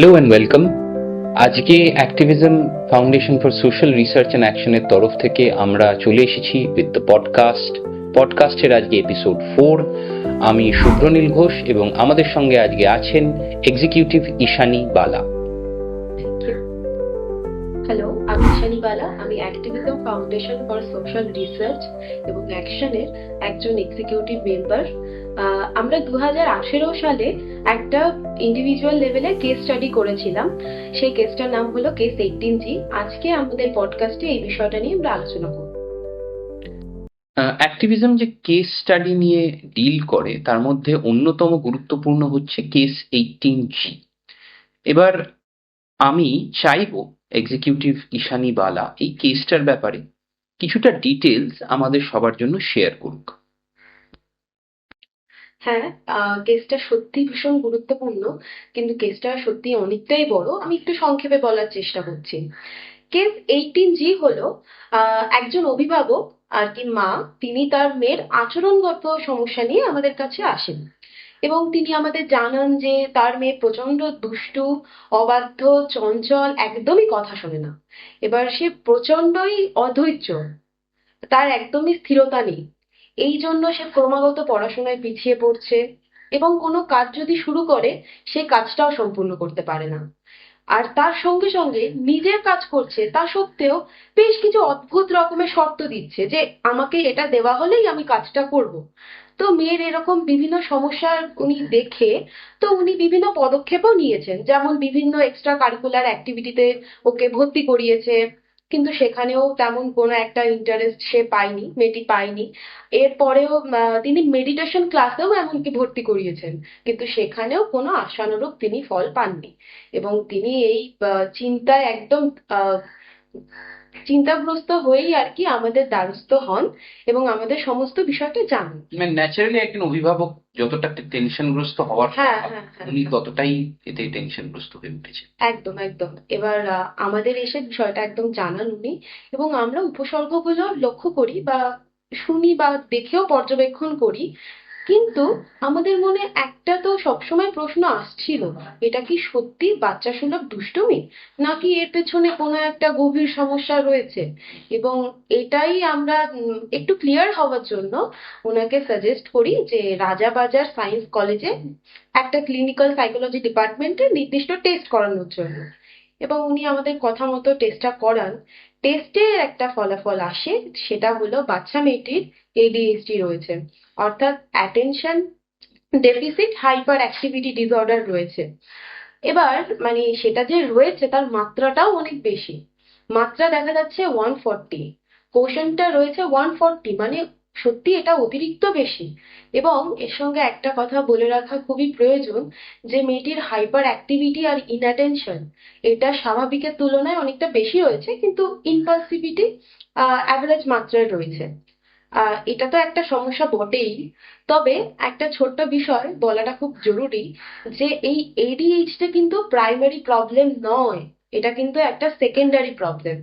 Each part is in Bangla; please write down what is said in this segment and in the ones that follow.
Hello and welcome. আজকে activism foundation for social research and অ্যাকশনের তরফ থেকে আমরা চলে এসেছি উইথ দ্য পডকাস্টের আজকে এপিসোড 4। আমি শুভ্রনীল ঘোষ এবং আমাদের সঙ্গে আজকে আছেন এক্সিকিউটিভ ঈশানী বালা। হ্যালো, আমি ঈশানী বালা। আমি activism foundation for social research এবং অ্যাকশনের একজন এক্সিকিউটিভ মেম্বার। আমরা 2018 সালে একটা ইন্ডিভিজুয়াল লেভেলে কেস স্টাডি করেছিলাম। সেই কেসটার নাম হলো কেস 18G। আজকে আমাদের পডকাস্টে এই বিষয়টা নিয়ে আমরা আলোচনা করব। অ্যাক্টিভিজম যে কেস স্টাডি নিয়ে ডিল করে তার মধ্যে অন্যতম গুরুত্বপূর্ণ হচ্ছে কেস 18G। এবার আমি চাইবো এক্সিকিউটিভ ঈশানী বালা এই কেসটার ব্যাপারে কিছুটা ডিটেলস আমাদের সবার জন্য শেয়ার করুক। হ্যাঁ, কেসটা সত্যি ভীষণ গুরুত্বপূর্ণ, কিন্তু কেসটা সত্যি অনেকটাই বড়। আমি একটু সংক্ষেপে বলার চেষ্টা করছি। কেস 18G হলো একজন অভিভাবক আর কি মা, তিনি তার মেয়ের আচরণগত সমস্যা নিয়ে আমাদের কাছে আসেন এবং তিনি আমাদের জানান যে তার মেয়ে প্রচন্ড দুষ্টু, অবাধ্য, চঞ্চল, একদমই কথা শোনে না। এবার সে প্রচন্ডই অধৈর্য, তার একদমই স্থিরতা নেই। এই জন্য সে ক্রমাগত পড়াশোনায় পিছিয়ে পড়ছে এবং কোনো কাজ যদি শুরু করে সে কাজটাও সম্পূর্ণ করতে পারে না। আর তার সঙ্গে সঙ্গে নিজের কাজ করছে তা সত্ত্বেও বেশ কিছু অদ্ভুত রকমের শর্ত দিচ্ছে যে আমাকে এটা দেওয়া হলেই আমি কাজটা করব। তো মেয়ের এরকম বিভিন্ন সমস্যা উনি দেখে তো উনি বিভিন্ন পদক্ষেপও নিয়েছেন, যেমন বিভিন্ন এক্সট্রা কারিকুলার অ্যাক্টিভিটিতে ওকে ভর্তি করিয়েছে, কিন্তু সেখানেও তেমন কোনো একটা ইন্টারেস্ট সে পায়নি, মেয়েটি পায়নি। এরপরেও তিনি মেডিটেশন ক্লাসেও এমনকি ভর্তি করিয়েছেন, কিন্তু সেখানেও কোনো আশানুরূপ তিনি ফল পাননি এবং তিনি এই চিন্তায় একদম আহ, চিন্তাগ্রস্ত হয়েই আর কি আমাদের দ্বারস্থ হন এবং আমাদের সমস্ত বিষয়টা জানেন। মানে ন্যাচারালি একজন অভিভাবক যতটা টেনশনগ্রস্ত হওয়ার হ্যাঁ, কথা, হ্যাঁ, হ্যাঁ, উনি হ্যাঁ, ততটাই এতে টেনশনগ্রস্ত হয়ে উঠেছে। একদম একদম। এবার আমাদের এসে বিষয়টা একদম জানান উনি এবং আমরা উপসর্গগুলো লক্ষ্য করি বা শুনি বা দেখেও পর্যবেক্ষণ করি। কিন্তু আমাদের মনে একটা তো সবসময় প্রশ্ন আসছিল, এটা কি সত্যি বাচ্চা সুলভ দুষ্টুমি, নাকি এর পেছনে কোনো একটা গভীর সমস্যা রয়েছে। এবং এটাই আমরা একটু ক্লিয়ার হওয়ার জন্য ওনাকে সাজেস্ট করি যে রাজাবাজার সায়েন্স কলেজে একটা ক্লিনিক্যাল সাইকোলজি ডিপার্টমেন্টে নির্দিষ্ট টেস্ট করানোর জন্য। এবং উনি আমাদের কথা মতো টেস্টটা করান। টেস্টে একটা ফলাফল আসে, সেটা হলো বাচ্চা মেয়েটির এডিএইচডি রয়েছে, অর্থাৎ attention deficit hyper activity disorder রয়েছে। এবার মানে সেটা যে রয়েছে তার মাত্রাটাও অনেক বেশি। মাত্রা দেখা যাচ্ছে 140, কোশেন্টটা রয়েছে 140, মানে সত্যি এটা অতিরিক্ত বেশি। এবং এর সঙ্গে একটা কথা বলে রাখা খুবই প্রয়োজন যে মেয়েটির হাইপার অ্যাক্টিভিটি আর ইনঅ্যাটেনশন এটা স্বাভাবিকের তুলনায় অনেকটা বেশি রয়েছে, কিন্তু ইম্পালসিভিটি অ্যাভারেজ মাত্রায় রয়েছে। এটা তো একটা সমস্যা বটেই। তবে একটা ছোট্ট বিষয় বলাটা খুব জরুরি যে এই এডিএইচডি কিন্তু প্রাইমারি প্রবলেম নয়, এটা কিন্তু একটা সেকেন্ডারি প্রবলেম।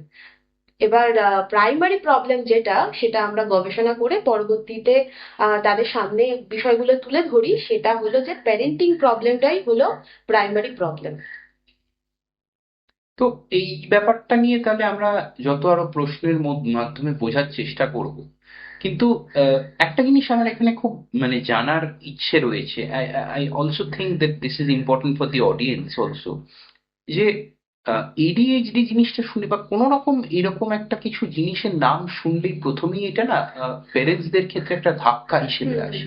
এবার প্রাইমারি প্রবলেম যেটা, সেটা আমরা গবেষণা করে পরবর্তীতে তাদের সামনে বিষয়গুলো তুলে ধরি, সেটা হলো যে প্যারেন্টিং প্রবলেমটাই হলো প্রাইমারি প্রবলেম। তো এই ব্যাপারটা নিয়ে তাহলে আমরা যত আরো প্রশ্নের মাধ্যমে বোঝার চেষ্টা করব, কিন্তু একটা জিনিস আমার এখানে খুব মানে জানার ইচ্ছে রয়েছে। I also think that this is important for the audience also, যে এডিএইচডি জিনিসটা শুনে বা কোনো রকম এরকম একটা কিছু জিনিসের নাম শুনলেই প্রথমেই এটা না প্যারেন্টসদের ক্ষেত্রে একটা ধাক্কা হিসেবে হুম, হুম। আসে।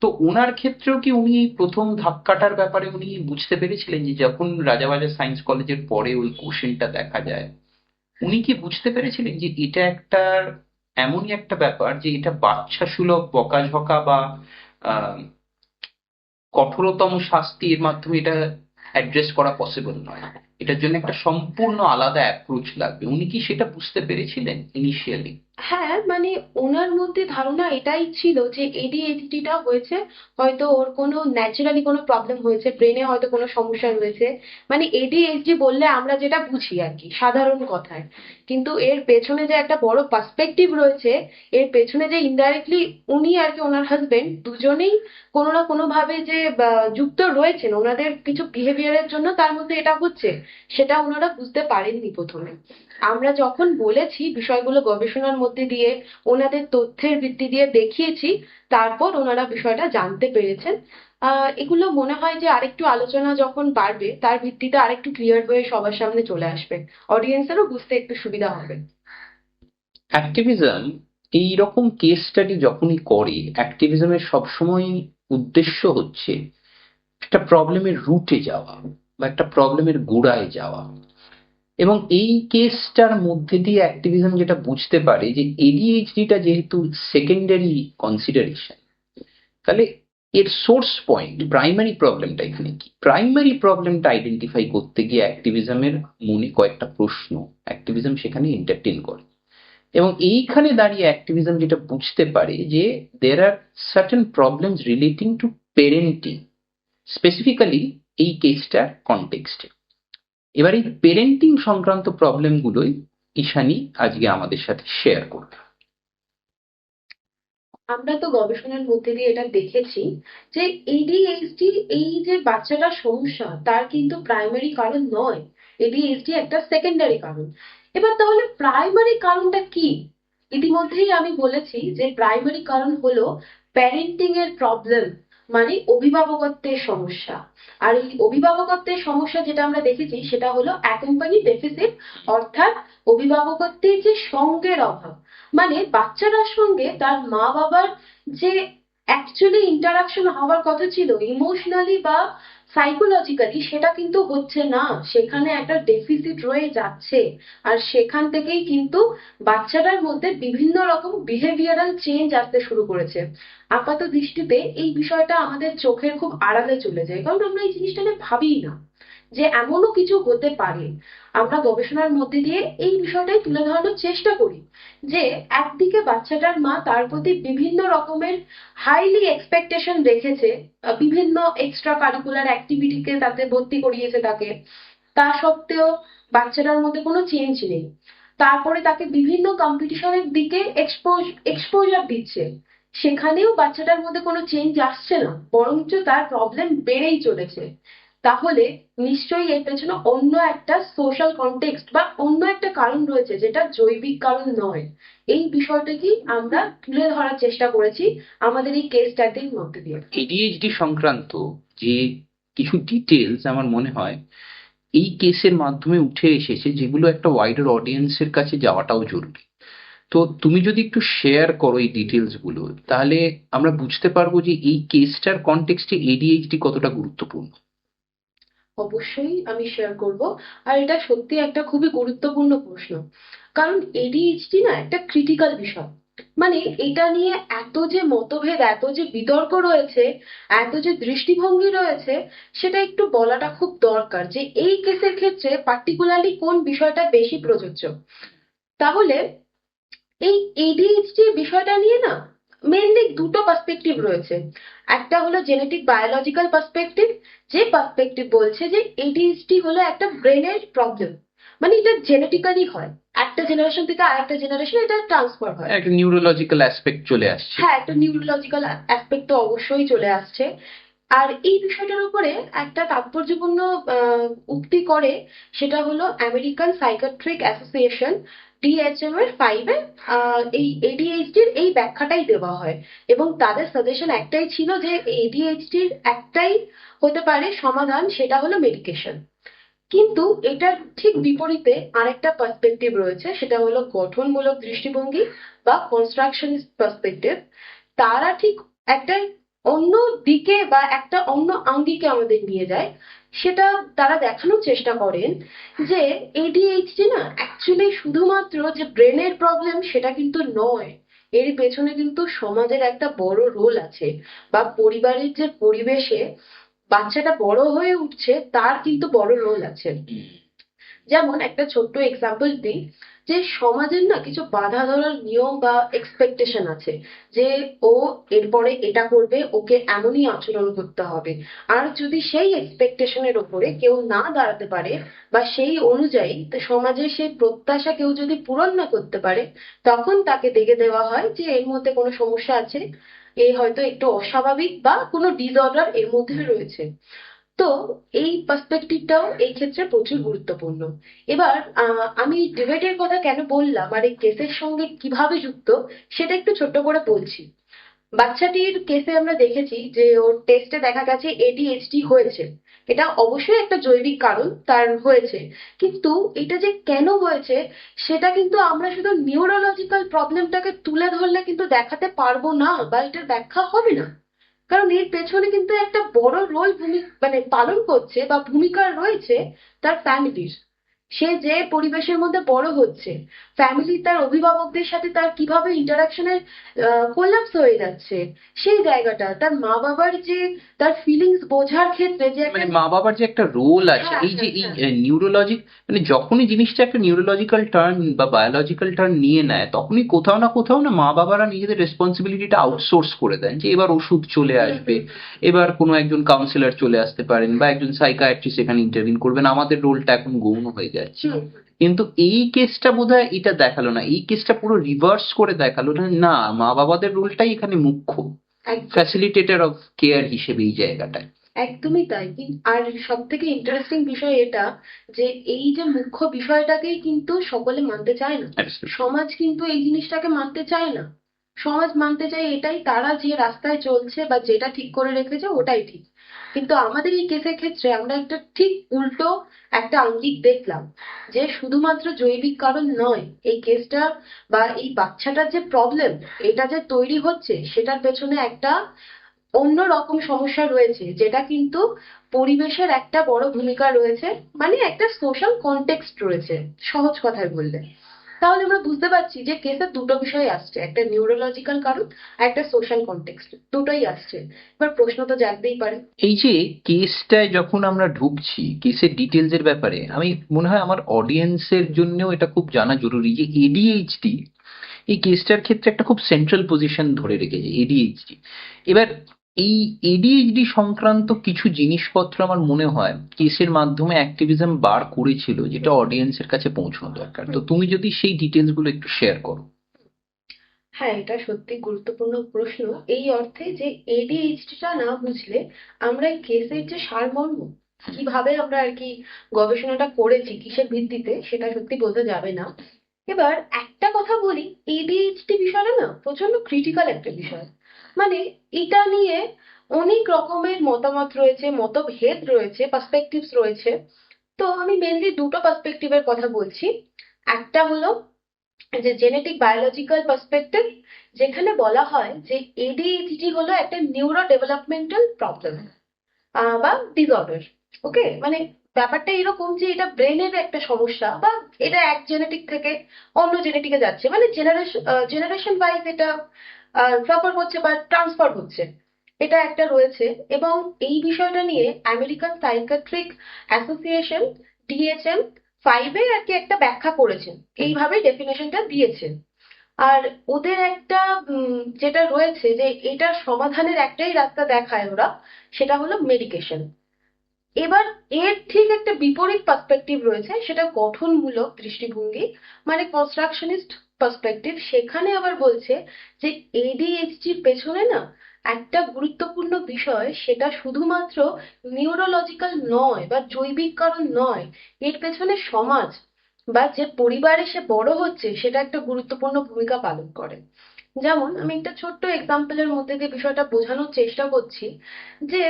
তো ওনার ক্ষেত্রেও কি উনি এই প্রথম ধাক্কাটার ব্যাপারে উনি বুঝতে পেরেছিলেন যে যখন রাজাবাজার সায়েন্স কলেজের পরে ওই কোশ্চেনটা দেখা যায়, উনি কি বুঝতে পেরেছিলেন যে এটা একটা এমনই একটা ব্যাপার যে এটা বাচ্চা সুলভ বকাঝকা বা আহ, কঠোরতম শাস্তির মাধ্যমে এটা অ্যাড্রেস করা পসিবল নয়, এটার জন্য একটা সম্পূর্ণ আলাদা অ্যাপ্রোচ লাগবে? উনি কি সেটা বুঝতে পেরেছিলেন ইনিশিয়ালি? হ্যাঁ, মানে ওনার মধ্যে ধারণা এটাই ছিল যে এডিএইচডিটা হয়েছে, হয়তো ওর কোনো ন্যাচারালি কোনো প্রবলেম হয়েছে, ব্রেনে হয়তো কোনো সমস্যা রয়েছে। মানে এডিএইচডি বললে আমরা যেটা বুঝি আর কি সাধারণ কথায়, কিন্তু এর পেছনে যে একটা বড় পার্সপেক্টিভ রয়েছে, এর পেছনে যে ইনডাইরেক্টলি উনি আর কি ওনার হাজবেন্ড দুজনেই কোনো না কোনো ভাবে যে যুক্ত রয়েছেন ওনাদের কিছু বিহেভিয়ারের জন্য, তার মধ্যে এটা হচ্ছে, সেটা ওনারা বুঝতে পারেননি প্রথমে। আমরা যখন বলেছি বিষয়গুলো গবেষণার মধ্যে দিয়ে, ওনাদের তথ্যের ভিত্তি দিয়ে দেখিয়েছি, তারপর ওনারা বিষয়টা জানতে পেরেছেন। এগুলো মনে হয় যে আরেকটু আলোচনা যখন বাড়বে তার ভিত্তিতে আরেকটু ক্লিয়ার হয়ে সবার সামনে চলে আসবে, অডিয়েন্সেরও বুঝতে একটু সুবিধা হবে। অ্যাক্টিভিজম এইরকম কেস স্টাডি যখনই করে, অ্যাক্টিভিজমের সবসময় উদ্দেশ্য হচ্ছে একটা প্রবলেমের রুটে যাওয়া বা একটা প্রবলেমের গোড়ায় যাওয়া। এবং এই কেসটার মধ্যে দিয়ে অ্যাক্টিভিজম যেটা বুঝতে পারে যে এডিএইচডিটা যেহেতু সেকেন্ডারি কনসিডারেশন, তাহলে এর সোর্স পয়েন্ট, প্রাইমারি প্রবলেমটা এখানে কি, প্রাইমারি প্রবলেমটা আইডেন্টিফাই করতে গিয়ে অ্যাক্টিভিজমের মনে কয়েকটা প্রশ্ন অ্যাক্টিভিজম সেখানে এন্টারটেন করে। এবং এইখানে দাঁড়িয়ে অ্যাক্টিভিজম যেটা বুঝতে পারে যে there are certain problems relating to parenting, specifically এই কেসটার কনটেক্সটে। এবার এই পেরেন্টিং সংক্রান্ত প্রবলেমগুলোই ঈশানী আজকে আমাদের সাথে শেয়ার করবে। আমরা তো গবেষণার মধ্যে দিয়ে এটা দেখেছি যে এডিএইচডি, এই যে বাচ্চাটার সমস্যা, তার কিন্তু প্রাইমারি কারণ নয়। এডিএইচডি একটা সেকেন্ডারি কারণ। এবার তাহলে প্রাইমারি কারণটা কি? ইতিমধ্যেই আমি বলেছি যে প্রাইমারি কারণ হলো প্যারেন্টিং এর প্রবলেম, মানে অভিভাবকত্বের সমস্যা। আর এই অভিভাবকত্বের সমস্যা যেটা আমরা দেখেছি সেটা হলো অ্যাকম্পানি ডেফিসিট, অর্থাৎ অভিভাবকত্বের যে সঙ্গের অভাব। মানে বাচ্চাটার সঙ্গে তার মা বাবার যে অ্যাকচুয়ালি ইন্টারাকশন হওয়ার কথা ছিল ইমোশনালি বা সাইকোলজিক্যালি, সেটা কিন্তু হচ্ছে না, সেখানে একটা ডেফিসিট রয়ে যাচ্ছে। আর সেখান থেকেই কিন্তু বাচ্চাটার মধ্যে বিভিন্ন রকম বিহেভিয়ারাল চেঞ্জ আসতে শুরু করেছে। আপাত দৃষ্টিতে এই বিষয়টা আমাদের চোখের খুব আড়ালে চলে যায়, কারণ আমরা এই জিনিসটা নিয়ে ভাবিই না যে এমনও কিছু হতে পারে। আমরা গবেষণার মধ্যে দিয়ে এই বিষয়টাই তুলে ধরানোর চেষ্টা করি যে একদিকে বাচ্চাটার মা তার প্রতি বিভিন্ন রকমের হাইলি এক্সপেকটেশন রেখেছে, বিভিন্ন এক্সট্রা কারিকুলার অ্যাক্টিভিটিকে তাতে ভর্তি করিয়েছে তাকে, তা সত্ত্বেও বাচ্চাটার মধ্যে কোনো চেঞ্জ নেই। তারপরে তাকে বিভিন্ন কম্পিটিশনের দিকে এক্সপোজার দিচ্ছে, সেখানেও বাচ্চাটার মধ্যে কোনো চেঞ্জ আসছে না, বরঞ্চ তার প্রবলেম বেড়েই চলেছে। তাহলে নিশ্চয়ই এর পেছনে অন্য একটা সোশ্যাল কনটেক্সট বা অন্য একটা কারণ রয়েছে, যেটা জৈবিক কারণ নয়। এই বিষয়টাকেই আমরা তুলে ধরার চেষ্টা করেছি আমাদের এই কেস স্টাডির মধ্যে দিয়ে। এডিএইচডি সংক্রান্ত যে কিছু ডিটেলস আমার মনে হয় এই কেসের মাধ্যমে উঠে এসেছে, যেগুলো একটা ওয়াইডার অডিয়েন্সের কাছে যাওয়াটাও জরুরি। তো তুমি যদি একটু শেয়ার করো এই ডিটেলস গুলো, তাহলে আমরা বুঝতে পারবো যে এই কেসটার কনটেক্সটে এডিএইচডি কতটা গুরুত্বপূর্ণ। অবশ্যই আমি শেয়ার করব। আর এটা সত্যি একটা খুবই গুরুত্বপূর্ণ প্রশ্ন, কারণ এডিএইচডি না একটা ক্রিটিক্যাল বিষয়। মানে এটা নিয়ে এত যে মতভেদ, এত যে বিতর্ক রয়েছে, এত যে দৃষ্টিভঙ্গি রয়েছে, সেটা একটু বলাটা খুব দরকার যে এই কেসের ক্ষেত্রে পার্টিকুলারলি কোন বিষয়টা বেশি প্রযোজ্য। তাহলে এই এডিএইচডি বিষয়টা নিয়ে না মেনলি দুটো পার্সপেক্টিভ রয়েছে। একটা হলো জেনেটিক বায়োলজিক্যাল পার্সপেক্টিভ, যে পার্সপেক্টিভ বলছে যে এডিএইচডি হলো একটা ব্রেনের প্রবলেম, মানে এটা জেনেটিক্যালি হয়, একটা জেনারেশন থেকে আরেকটা জেনারেশন এটা ট্রান্সফার হয়। একটা নিউরোলজিক্যাল অ্যাসপেক্ট চলে আসছে। হ্যাঁ, একটা নিউরোলজিক্যাল অ্যাসপেক্ট তো অবশ্যই চলে আসছে। আর এই বিষয়টার উপরে একটা তাৎপর্যপূর্ণ উক্তি করে, সেটা হলো আমেরিকান সাইকিয়াট্রিক অ্যাসোসিয়েশন ডিএইচএম এর 5-এ এই এডিএইচডির এই ব্যাখ্যাটাই দেওয়া হয়। এবং তাদের সাজেশন একটাই ছিল যে এডিএইচডির একটাই হতে পারে সমাধান, সেটা হলো মেডিকেশন। কিন্তু এটার ঠিক বিপরীতে আরেকটা পার্সপেক্টিভ রয়েছে, সেটা হলো গঠনমূলক দৃষ্টিভঙ্গি বা কনস্ট্রাকশনিস্ট পার্সপেক্টিভ। তারা ঠিক একটা অন্য দিকে বা একটা অন্য আঙ্গিকে আমাদের নিয়ে যায়। সেটা তারা দেখানোর চেষ্টা করেন যে এডিএইচডি না অ্যাকচুয়ালি শুধুমাত্র যে ব্রেনের প্রবলেম সেটা কিন্তু নয়, এর পেছনে কিন্তু সমাজের একটা বড় রোল আছে, বা পরিবারের যে পরিবেশে বাচ্চাটা বড় হয়ে উঠছে তার কিন্তু বড় রোল আছে। যেমন একটা ছোট্ট এক্সাম্পল দিই, যে সমাজের না কিছু বাঁধা ধরার নিয়ম বা এক্সপেকটেশন আছে, যে ও এরপরে এটা করবে, ওকে এমনই আচরণ করতে হবে। আর যদি সেই এক্সপেকটেশনের ওপরে কেউ না দাঁড়াতে পারে বা সেই অনুযায়ী তো সমাজের সেই প্রত্যাশা কেউ যদি পূরণ না করতে পারে, তখন তাকে দেখে দেওয়া হয় যে এর মধ্যে কোনো সমস্যা আছে, এ হয়তো একটু অস্বাভাবিক বা কোনো ডিসঅর্ডার এর মধ্যে রয়েছে। তো এই পার্সপেক্টিভটাও এই ক্ষেত্রে প্রচুর গুরুত্বপূর্ণ। এবার আমি ডিবেটের কথা কেন বললাম আর এই কেসের সঙ্গে কিভাবে যুক্ত, সেটা একটু ছোট্ট করে বলছি। বাচ্চাটির কেসে আমরা দেখেছি যে ওর টেস্টে দেখা গেছে এডিএইচডি হয়েছে। এটা অবশ্যই একটা জৈবিক কারণ তার হয়েছে, কিন্তু এটা যে কেন হয়েছে সেটা কিন্তু আমরা শুধু নিউরোলজিক্যাল প্রবলেমটাকে তুলে ধরলে কিন্তু দেখাতে পারবো না বা এটার ব্যাখ্যা হবে না। কারণ এর পেছনে কিন্তু একটা বড় রোল মানে পালন করছে বা ভূমিকা রয়েছে তার ফ্যামিলির। সে যে পরিবেশের মধ্যে বড় হচ্ছে, ফ্যামিলি তার অভিভাবকদের সাথে তার কিভাবে ইন্টারাকশনের কোলাপস হয়ে যাচ্ছে, সেই জায়গাটা তার মা বাবার যে তার ফিলিংস বোঝার ক্ষেত্রে যে একটা। মানে মা বাবার যে একটা রোল আছে, হ্যাঁ, এই যে হ্যাঁ, এই হ্যাঁ। নিউরোলজিক, মানে যখনই জিনিসটা একটা নিউরোলজিক্যাল টার্ন বা বায়োলজিক্যাল টার্ন নিয়ে নেয়, তখনই কোথাও না মা বাবারা নিজেদের রেসপন্সিবিলিটিটা আউটসোর্স করে দেন, যে এবার ওষুধ চলে হুম, আসবে, হুম, এবার কোনো একজন কাউন্সিলর চলে আসতে পারেন বা একজন সাইকায়াট্রিস্ট এখানে ইন্টারভিন করবেন, আমাদের রোলটা এখন গৌণ হয়ে যাচ্ছে। হুম, হুম। কিন্তু এই কেসটা বোধহয় এটা দেখালো না, এই কেসটা পুরো রিভার্স করে দেখালো, না না, মা বাবাদের রোলটাই এখানে মুখ্য, একদম। ফ্যাসিলিটেটর অফ কেয়ার হিসেবে এই জায়গাটায়। একদমই তাই। আর সব থেকে ইন্টারেস্টিং বিষয় এটা যে এই যে মুখ্য বিষয়টাকেই কিন্তু সকলে মানতে চায় না। সমাজ কিন্তু এই জিনিসটাকে মানতে চায় না। সমাজ মানতে চায় এটাই, তারা যে রাস্তায় চলছে বা যেটা ঠিক করে রেখেছে ওটাই ঠিক। কিন্তু আমাদের এই কেসের ক্ষেত্রে আমরা একটা ঠিক উল্টো একটা আঙ্গিক দেখলাম, যে শুধুমাত্র জৈবিক কারণ নয় এই কেসটা বা এই বাচ্চাটার যে প্রবলেম এটা যে তৈরি হচ্ছে সেটার পেছনে একটা অন্যরকম সমস্যা রয়েছে, যেটা কিন্তু পরিবেশের একটা বড় ভূমিকা রয়েছে। মানে একটা সোশ্যাল কনটেক্সট রয়েছে, সহজ কথায় বললে। তাহলে আমরা বুঝতে পারছি যে কেসের দুটো বিষয় আসছে, একটা নিউরোলজিক্যাল কারণ আর একটা সোশ্যাল কনটেক্সট, দুটোই আসছে। এবার প্রশ্ন তো জাগতেই পারে। এই যে কেসটায় যখন আমরা ঢুকছি, কেসের ডিটেলস এর ব্যাপারে আমি মনে হয় আমার অডিয়েন্সের জন্যও এটা খুব জানা জরুরি যে এডিএইচডি এই কেসটার ক্ষেত্রে একটা খুব সেন্ট্রাল পজিশন ধরে রেখেছে এডিএইচডি। এবার এই এডিএইচডি সংক্রান্ত কিছু জিনিসপত্র আমার মনে হয় কেসের মাধ্যমে অ্যাক্টিভিজম বার করেছিল, যেটা অডিয়েন্সের কাছে পৌঁছানো দরকার। তো হুম। তুমি যদি সেই ডিটেলস গুলো একটু শেয়ার করো। হ্যাঁ, এটা সত্যি গুরুত্বপূর্ণ প্রশ্ন, এই অর্থে যে এডিএইচডিটা না বুঝলে আমরা এই কেসের যে সারমর্ম কিভাবে আমরা আর কি গবেষণাটা করেছি কিসের ভিত্তিতে সেটা সত্যি বোঝা যাবে না। এবার একটা কথা বলি, এডিএইচডি বিষয়টা না প্রচন্ড ক্রিটিক্যাল একটা বিষয়। মানে এটা নিয়ে অনেক রকমের মতামত রয়েছে, মতভেদ রয়েছে, পার্সপেক্টিভস রয়েছে। তো আমি মেনলি দুটো পার্সপেক্টিভের কথা বলছি। একটা হলো যে জেনেটিক বায়োলজিক্যাল পার্সপেক্টিভ, যেখানে বলা হয় যে এডিএইচডি হলো একটা নিউরো ডেভেলপমেন্টাল প্রবলেম বা ডিসঅর্ডার। ওকে, মানে ব্যাপারটা এরকম যে এটা ব্রেনের একটা সমস্যা বা এটা এক জেনেটিক থেকে অন্য জেনেটিকে যাচ্ছে, মানে জেনারেশন ওয়াইজ এটা সাফার হচ্ছে বা ট্রান্সফার হচ্ছে, এটা একটা রয়েছে। এবং এই বিষয়টা নিয়ে আমেরিকান সাইকিয়াট্রিক অ্যাসোসিয়েশন ডিএসএম 5 আর কি একটা ব্যাখ্যা করেছেন, এইভাবে ডেফিনেশনটা দিয়েছে। আর ওদের একটা যেটা রয়েছে যে এটার সমাধানের একটাই রাস্তা দেখায় ওরা, সেটা হলো মেডিকেশন। এবার এর ঠিক একটা বিপরীত পার্সপেক্টিভ রয়েছে, সেটা গঠনমূলক দৃষ্টিভঙ্গি, মানে কনস্ট্রাকশনিস্ট পার্সপেক্টিভ। সেখানে আবার বলছে যে এডিএইচডির পেছনে না একটা গুরুত্বপূর্ণ বিষয়, সেটা শুধুমাত্র নিউরোলজিক্যাল নয় বা জৈবিক কারণ নয়, এর পেছনে সমাজ বা যে পরিবারে সে বড় হচ্ছে সেটা একটা গুরুত্বপূর্ণ ভূমিকা পালন করে। যেমন আমি একটা ছোট্ট এক্সাম্পলের মধ্যে দিয়ে বিষয়টা বোঝানোর চেষ্টা করছি, যে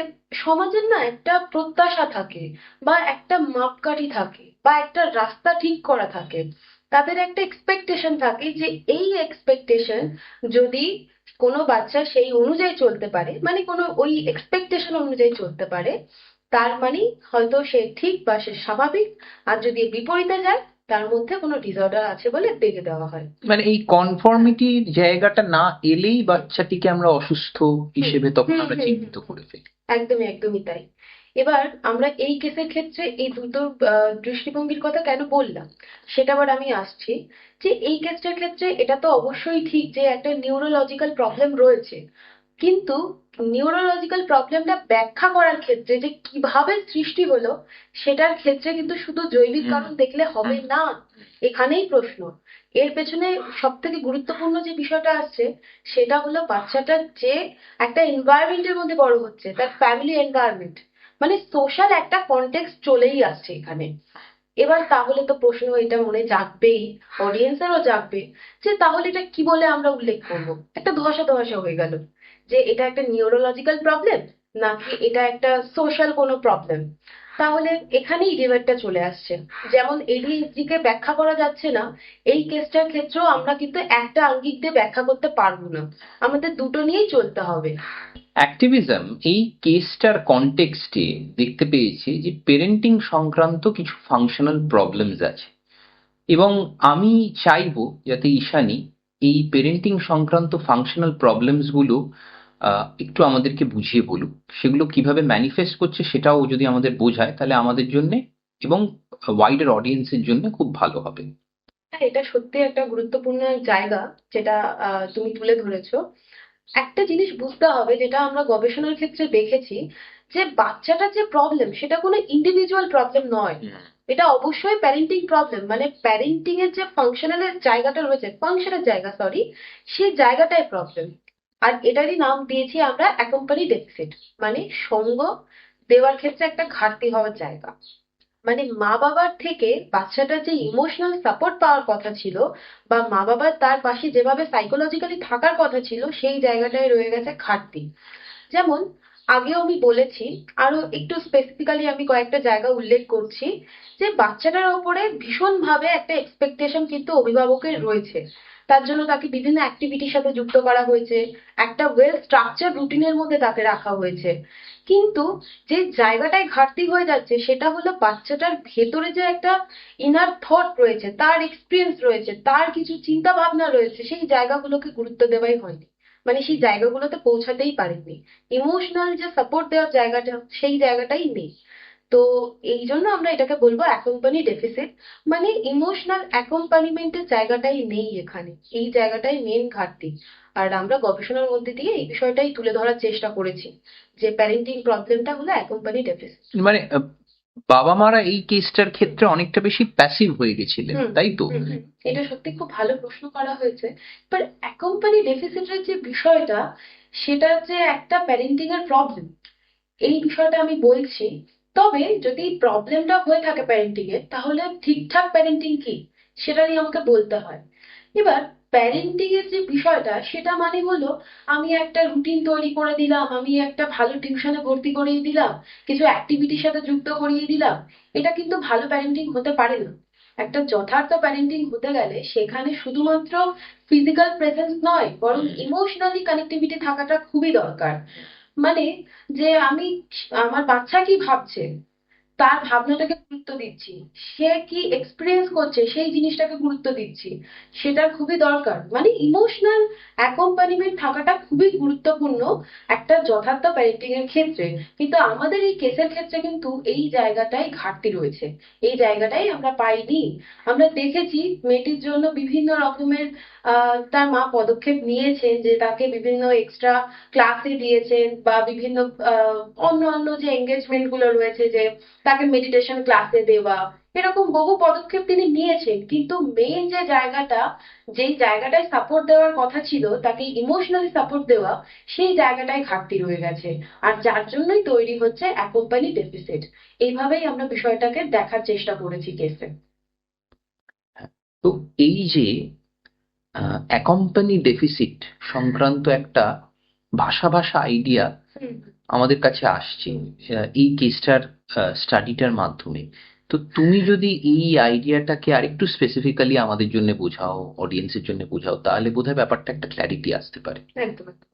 সমাজের না একটা প্রত্যাশা থাকে বা একটা মাপকাঠি থাকে বা একটা রাস্তা ঠিক করা থাকে। তাদের একটা এক্সপেকটেশন থাকে যে এই এক্সপেকটেশন যদি কোনো বাচ্চা সেই অনুযায়ী চলতে পারে, মানে কোনো ওই এক্সপেকটেশন অনুযায়ী চলতে পারে, তার মানে হয়তো সে ঠিক বা সে স্বাভাবিক। আর যদি এর বিপরীতে যায়, তার মধ্যে কোনো ডিসঅর্ডার আছে বলে দেখে দেওয়া হয়। মানে এই কনফর্মিটির জায়গাটা না এলেই বাচ্চাটিকে আমরা অসুস্থ হুম, হিসেবে তখন হুম, আমরা হুম, হুম, চিহ্নিত হুম। করে ফেলি। একদমই, একদমই তাই। এবার আমরা এই কেসের ক্ষেত্রে এই দুটো দৃষ্টিভঙ্গির কথা কেন বললাম সেটা আবার আমি আসছি। যে এই কেসটার ক্ষেত্রে এটা তো অবশ্যই ঠিক যে একটা নিউরোলজিক্যাল প্রবলেম রয়েছে, কিন্তু নিউরোলজিক্যাল প্রবলেমটা ব্যাখ্যা করার ক্ষেত্রে যে কিভাবে সৃষ্টি হলো সেটার ক্ষেত্রে কিন্তু শুধু জৈবিক কারণ দেখলে হবে না। এখানেই প্রশ্ন। এর পেছনে সব থেকে গুরুত্বপূর্ণ যে বিষয়টা আসছে সেটা হলো বাচ্চাটার যে একটা এনভায়রনমেন্টের মধ্যে বড় হচ্ছে, তার ফ্যামিলি এনভায়রনমেন্ট, মানে সোশ্যাল একটা কনটেক্সট চলেই আসছে এখানে। এবার তাহলে তো প্রশ্ন এটা মনে জাগবেই, অডিয়েন্সেরও জাগবে, যে তাহলে এটা কি বলে আমরা উল্লেখ করব। একটা ধোঁয়াশা ধোঁয়াশা হয়ে গেল যে এটা একটা নিউরোলজিক্যাল প্রবলেম নাকি এটা একটা সোশ্যাল কোনো প্রবলেম। তাহলে এখানেই ডিবেটটা চলে আসছে। যেমন এডিএইচডি কে ব্যাখ্যা করা যাচ্ছে না, এই কেসটার ক্ষেত্রেও আমরা কিন্তু একটা আঙ্গিক দিয়ে ব্যাখ্যা করতে পারবো না, আমাদের দুটো নিয়েই চলতে হবে। অ্যাক্টিভিজম এই কেসটার কনটেক্সটে দেখতে পেয়েছে যে পেরেন্টিং সংক্রান্ত কিছু ফাংশনাল প্রবলেমস আছে, এবং আমি চাইবো যাতে ঈশানী এই পেরেন্টিং সংক্রান্ত ফাংশনাল প্রবলেমস গুলো একটু আমাদেরকে বুঝিয়ে বলুক। সেগুলো কিভাবে ম্যানিফেস্ট করছে সেটাও যদি আমাদের বোঝায় তাহলে আমাদের জন্য এবং ওয়াইডার অডিয়েন্সের জন্য খুব ভালো হবে। হ্যাঁ, এটা সত্যি একটা গুরুত্বপূর্ণ জায়গা যেটা তুমি তুলে ধরেছো। একটা জিনিস বুঝতে হবে যেটা আমরা গবেষণার ক্ষেত্রে দেখেছি, যে বাচ্চাটার যে প্রবলেম সেটা কোনো ইন্ডিভিজুয়াল প্রবলেম নয়, এটা অবশ্যই প্যারেন্টিং প্রবলেম, মানে প্যারেন্টিং এর যে ফাংশনালের জায়গাটা রয়েছে, ফাংশনের জায়গা সরি, সেই জায়গাটাই প্রবলেম। আর এটারই নাম দিয়েছি আমরা অ্যাকম্পানি ডেফিসিট, মানে সঙ্গ দেওয়ার ক্ষেত্রে একটা ঘাটতি হওয়ার জায়গা। মানে মা বাবার থেকে বাচ্চাটার যে ইমোশনাল সাপোর্ট পাওয়ার কথা ছিল, বা মা বাবার তার পাশে যেভাবে সাইকোলজিক্যালি থাকার কথা ছিল, সেই জায়গাটায় রয়ে গেছে ঘাটতি। যেমন আগেও আমি বলেছি, আরো একটু স্পেসিফিক্যালি আমি কয়েকটা জায়গা উল্লেখ করছি, যে বাচ্চাটার ওপরে ভীষণভাবে একটা এক্সপেকটেশন কিন্তু অভিভাবকের রয়েছে। তার জন্য তাকে বিভিন্ন অ্যাক্টিভিটির সাথে যুক্ত করা হয়েছে, একটা ওয়েল স্ট্রাকচার রুটিনের মধ্যে তাকে রাখা হয়েছে। কিন্তু যে জায়গাটায় ঘাটতি হয়ে যাচ্ছে সেটা হলো বাচ্চাটার ভেতরে যে একটা ইনার থট রয়েছে, তার এক্সপিরিয়েন্স রয়েছে, তার কিছু চিন্তা ভাবনা রয়েছে, সেই জায়গাগুলোকে গুরুত্ব দেওয়াই হয়নি, মানে সেই জায়গাগুলোতে পৌঁছাতেই পারেনি। ইমোশনাল যে সাপোর্ট দেওয়ার জায়গাটা সেই জায়গাটাই নেই। তো এই জন্য আমরা এটাকে বলবো অ্যাকম্পানি ডেফিসিট, মানে ইমোশনাল অ্যাকম্পানিমেন্টের জায়গাটাই নেই এখানে, এই জায়গাটাই মেন ঘাটতি। আর আমরা গবেষণার মধ্যে দিয়ে এই বিষয়টাই তুলে ধরার চেষ্টা করেছি যে প্যারেন্টিং প্রবলেমটা হলো অ্যাকম্পানি ডেফিসিট। মানে বাবা মারা এই কেসটার ক্ষেত্রে অনেকটা বেশি প্যাসিভ হয়ে গেছিলেন, হুম তাই তো? হুম হুম, এটা সত্যি খুব ভালো প্রশ্ন করা হয়েছে। বাট অ্যাকম্পানি ডেফিসিটের যে বিষয়টা, সেটা যে একটা প্যারেন্টিং এর প্রবলেম, এই বিষয়টা আমি বলছি। তবে যদি প্রবলেমটা হয়ে থাকে প্যারেন্টিং এর, তাহলে ঠিকঠাক প্যারেন্টিং কি সেটা নিয়ে আমাকে বলতে হয়। এবার প্যারেন্টিং এর যে বিষয়টা সেটা মানে হলো আমি একটা রুটিন তৈরি করে দিলাম, আমি একটা ভালো টিউশনে ভর্তি করিয়ে দিলাম, কিছু অ্যাক্টিভিটির সাথে যুক্ত করিয়ে দিলাম, এটা কিন্তু ভালো প্যারেন্টিং হতে পারে না। একটা যথার্থ প্যারেন্টিং হতে গেলে সেখানে শুধুমাত্র ফিজিক্যাল প্রেজেন্স নয়, বরং ইমোশনালি কানেক্টিভিটি থাকাটা খুবই দরকার। মানে যে আমি আমার বাচ্চা কি ভাবছে, তার ভাবনাটাকে গুরুত্ব দিচ্ছি, সে কি এক্সপিরিয়েন্স করছে সেই জিনিসটাকে গুরুত্ব দিচ্ছি, সেটা খুবই দরকার। মানে ইমোশনাল অ্যাকম্পানিমেন্ট থাকাটা খুবই গুরুত্বপূর্ণ একটা যথার্থ প্যারেন্টিং এর ক্ষেত্রে। কিন্তু আমাদের এই কেসের ক্ষেত্রে কিন্তু এই জায়গাটাই ঘাটতি রয়েছে, এই জায়গাটাই আমরা পাইনি। আমরা দেখেছি মেয়েটির জন্য বিভিন্ন রকমের তার মা পদক্ষেপ নিয়েছেন, যে তাকে বিভিন্ন এক্সট্রা ক্লাসে দিয়েছেন, বা বিভিন্ন অন্য অন্য যে এঙ্গেজমেন্ট গুলো রয়েছে, যে তাকে মেডিটেশন ক্লাসে দেওয়া, এরকম বহু পদক্ষেপ তিনি নিয়েছেন। কিন্তু মেইন যে জায়গাটা, যেই জায়গাটায় সাপোর্ট দেওয়ার কথা ছিল, তাকে ইমোশনালি সাপোর্ট দেওয়া, সেই জায়গাটায় ঘাটতি রয়ে গেছে। আর যার জন্যই তৈরি হচ্ছে অ্যাকম্পানি ডেফিসিট। এইভাবেই আমরা বিষয়টাকে দেখার চেষ্টা করেছি কেসে। তো এই যে অ্যাকম্পানি ডেফিসিট সংক্রান্ত একটা ভাষা ভাষা আইডিয়া হুম। আমাদের কাছে আসছে এই কেসটার স্টাডিটার মাধ্যমে। তো তুমি যদি এই আইডিয়াটাকে আরেকটু স্পেসিফিক্যালি আমাদের জন্য বোঝাও, অডিয়েন্সের জন্য বোঝাও, তাহলে বোধহয় ব্যাপারটা একটা ক্ল্যারিটি আসতে পারে। একদম একদম।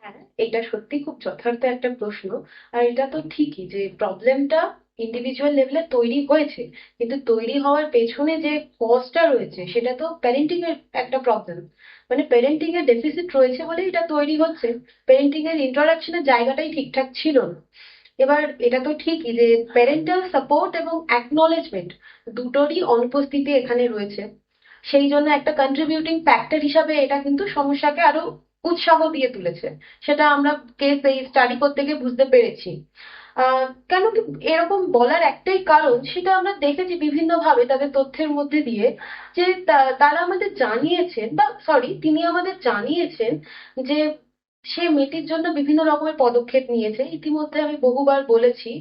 হ্যাঁ, এটা সত্যি খুব যথার্থ একটা প্রশ্ন। আর এটা তো ঠিকই যে প্রবলেমটা ইন্ডিভিজুয়াল লেভেলে তৈরি হয়েছে, কিন্তু তৈরি হওয়ার পেছনে যে কজটা রয়েছে সেটা তো প্যারেন্টিং এর একটা প্রবলেম। মানে প্যারেন্টিং এর ডেফিসিট রয়েছে বলে এটা তৈরি হচ্ছে, প্যারেন্টিং এর ইন্টারাকশনের জায়গাটাই ঠিকঠাক ছিল না। এবার এটা তো ঠিকই যে প্যারেন্টাল সাপোর্ট এবং অ্যাকনলেজমেন্ট দুটোরই অনুপস্থিতি এখানে রয়েছে। সেই জন্য একটা কন্ট্রিবিউটিং ফ্যাক্টর হিসাবে এটা কিন্তু সমস্যাকে আরো উৎসাহ দিয়ে তুলেছে। সেটা আমরা কেস এই স্টাডি করতে গিয়ে বুঝতে পেরেছি। কেন কি এরকম বলার একটাই কারণ, সেটা আমরা দেখেছি বিভিন্ন ভাবে তাদের তথ্যের মধ্যে দিয়ে যে তারা আমাদের জানিয়েছেন, বা সরি তিনি আমাদের জানিয়েছেন যে সে মেয়েটির জন্য বিভিন্ন রকমের পদক্ষেপ নিয়েছে। ইতিমধ্যে আমি বহুবার বলেছি,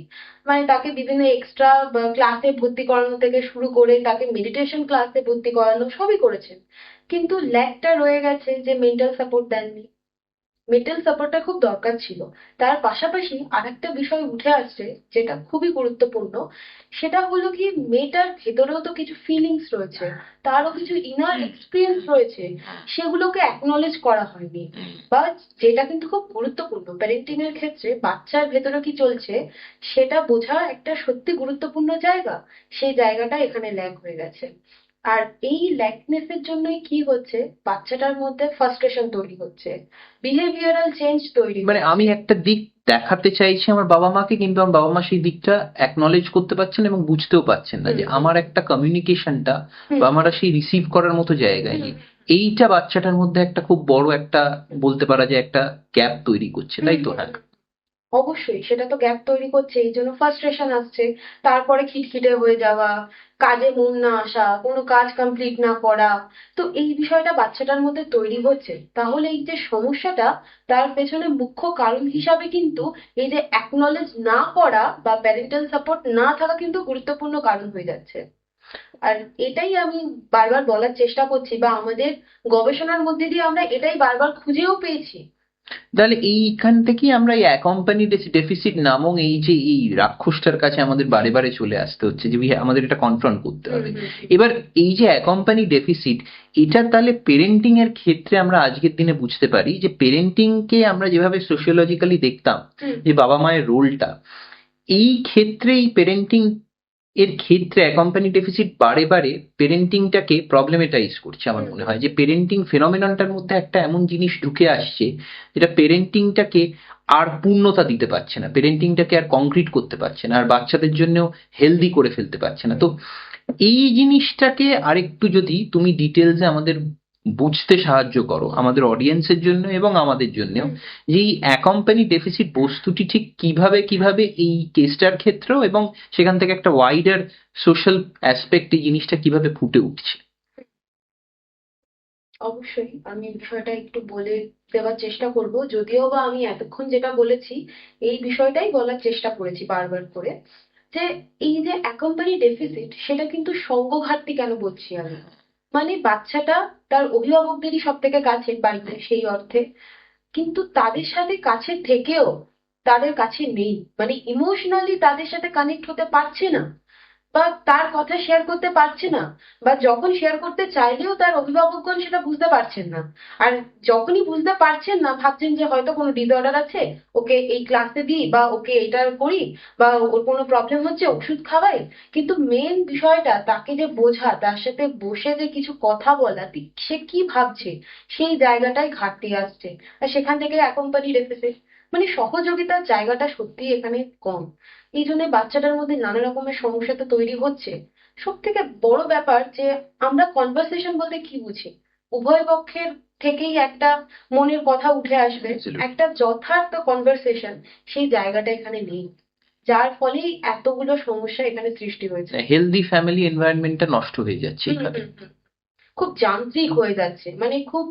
মানে তাকে বিভিন্ন এক্সট্রা ক্লাসে ভর্তি করানো থেকে শুরু করে তাকে মেডিটেশন ক্লাসে ভর্তি করানো সবই করেছেন, কিন্তু ল্যাকটা রয়ে গেছে যে মেন্টাল সাপোর্ট দেননি। মেন্টাল সাপোর্টটা খুব দরকার ছিল। তার পাশাপাশি আরেকটা বিষয় উঠে আসছে যেটা খুবই গুরুত্বপূর্ণ, সেটা হলো কি মেয়েটার ভেতরেও তো কিছু ফিলিংস রয়েছে, তারও কিছু ইনার এক্সপিরিয়েন্স রয়েছে, সেগুলোকে অ্যাকনলেজ করা হয়নি। বা যেটা কিন্তু খুব গুরুত্বপূর্ণ প্যারেন্টিং এর ক্ষেত্রে, বাচ্চার ভেতরে কি চলছে সেটা বোঝা একটা সত্যি গুরুত্বপূর্ণ জায়গা, সেই জায়গাটা এখানে ল্যাক হয়ে গেছে। আর এই ল্যাকনেস এর জন্যই কি হচ্ছে, বাচ্চাটার মধ্যে ফ্রাস্ট্রেশন তৈরি হচ্ছে, বিহেভিয়ারাল চেঞ্জ তৈরি মানে আমি হচ্ছে। একটা দিক দেখাতে চাইছি আমার বাবা মাকে, কিন্তু আমার বাবা মা সেই দিকটা অ্যাকনলেজ করতে পারছেন এবং বুঝতেও পারছেন না হুম যে হুম আমার একটা কমিউনিকেশনটা হুম বা আমরা সেই রিসিভ করার মতো জায়গায় হুম নেই। এইটা বাচ্চাটার মধ্যে একটা খুব বড় একটা, বলতে পারা যায় একটা গ্যাপ তৈরি করছে, হুম তাই তো? হুম হ্যাঁ। হুম। অবশ্যই সেটা তো গ্যাপ তৈরি করছে, এই জন্য ফ্রাস্ট্রেশন আসছে। তারপরে খিটখিটে হয়ে যাওয়া, কাজে মন না আসা, কোনো কাজ কমপ্লিট না করা। তো এই বিষয়টা বাচ্চাটার মধ্যে তৈরি হচ্ছে, তাহলে এই যে সমস্যাটা, তার পেছনে মুখ্য কারণ হিসাবে কিন্তু এই যে অ্যাকনলেজ না করা বা প্যারেন্টাল সাপোর্ট না থাকা কিন্তু গুরুত্বপূর্ণ কারণ হয়ে যাচ্ছে। আর এটাই আমি বারবার বলার চেষ্টা করছি, বা আমাদের গবেষণার মধ্যে দিয়ে আমরা এটাই বারবার খুঁজেও পেয়েছি। তাহলে এইখান থেকেই আমরা এই অ্যাকম্পানি ডেফিসিট নামক এই যে এই রাক্ষসটার কাছে আমাদের বারে বারে চলে আসতে হচ্ছে যে আমাদের এটা কনফ্রন্ট করতে হুম হবে। হুম এবার এই যে অ্যাকম্পানি ডেফিসিট, এটা তাহলে পেরেন্টিং এর ক্ষেত্রে আমরা আজকের দিনে বুঝতে পারি যে পেরেন্টিং কে আমরা যেভাবে সোশিওলজিক্যালি দেখতাম, হুম যে বাবা মায়ের রোলটা, এই ক্ষেত্রে এই পেরেন্টিং এর ক্ষেত্রে অ্যাকম্পানি ডেফিসিট বারে বারে পেরেন্টিংটাকে প্রবলেমেটাইজ করছে। আমার হুম মনে হুম হয় যে পেরেন্টিং ফেনোমেননটার মধ্যে একটা এমন জিনিস ঢুকে আসছে যেটা পেরেন্টিংটাকে আর পূর্ণতা দিতে পারছে না, পেরেন্টিংটাকে আর কংক্রিট করতে পারছে না, আর বাচ্চাদের জন্যও হেলদি করে ফেলতে পারছে না। তো এই জিনিসটাকে আরেকটু যদি তুমি ডিটেলসে আমাদের বুঝতে সাহায্য করো, আমাদের অডিয়েন্সের জন্য এবং আমাদের জন্যও, হুম। যে এই অ্যাকম্পানি ডেফিসিট বস্তুটি ঠিক কিভাবে কিভাবে এই কেসটার ক্ষেত্রেও এবং সেখান থেকে একটা ওয়াইডার সোশ্যাল অ্যাসপেক্ট এই জিনিসটা কিভাবে ফুটে উঠছে। অবশ্যই আমি বিষয়টা একটু বলে দেওয়ার চেষ্টা করব, যদিও বা আমি এতক্ষণ যেটা বলেছি এই বিষয়টাই বলার চেষ্টা করেছি বারবার করে, যে এই যে অ্যাকম্পানি ডেফিসিট সেটা কিন্তু সঙ্গ ঘাটতি কেন বলছি আমি। মানে বাচ্চাটা তার অভিভাবকদেরই সব থেকে কাছের বাড়িতে সেই অর্থে, কিন্তু তাদের সাথে কাছে থেকেও তাদের কাছে নেই, মানে ইমোশনালি তাদের সাথে কানেক্ট হতে পারছে না, বা তার কথা শেয়ার করতে পারছে না, বা যখন শেয়ার করতে চাইলেও তার অভিভাবকগণ সেটা বুঝতে পারছেন না। আর যখনই বুঝতে পারছেন না, ভাবছেন যে হয়তো কোনো ডিসঅর্ডার আছে, ওকে এই ক্লাসে দিই বা ওকে এটা করি, বা ওর কোনো প্রবলেম হচ্ছে ওষুধ খাওয়াই। কিন্তু মেন বিষয়টা তাকে যে বোঝা, তার সাথে বসে যে কিছু কথা বলা, সে কি ভাবছে সেই জায়গাটাই ঘাটতি আসছে। আর সেখান থেকে অ্যাকম্পানি ডেফিসিট, মানে সহযোগিতার জায়গাটা সত্যিই এখানে কম। এই জন্য বাচ্চাটার মধ্যে নানা রকমের সমস্যা তো তৈরি হচ্ছে। সব থেকে বড় ব্যাপার যে আমরা কনভারসেশন বলতে কি বুঝি, উভয় পক্ষের থেকেই একটা মনের কথা উঠে আসবে, Absolutely. একটা যথার্থ কনভারসেশন, সেই জায়গাটা এখানে নেই, যার ফলেই এতগুলো সমস্যা এখানে সৃষ্টি হয়েছে। হেলদি ফ্যামিলি এনভায়রনমেন্টটা নষ্ট হয়ে যাচ্ছে হুম এখানে। হুম হুম। খুব যান্ত্রিক হয়ে যাচ্ছে, মানে খুব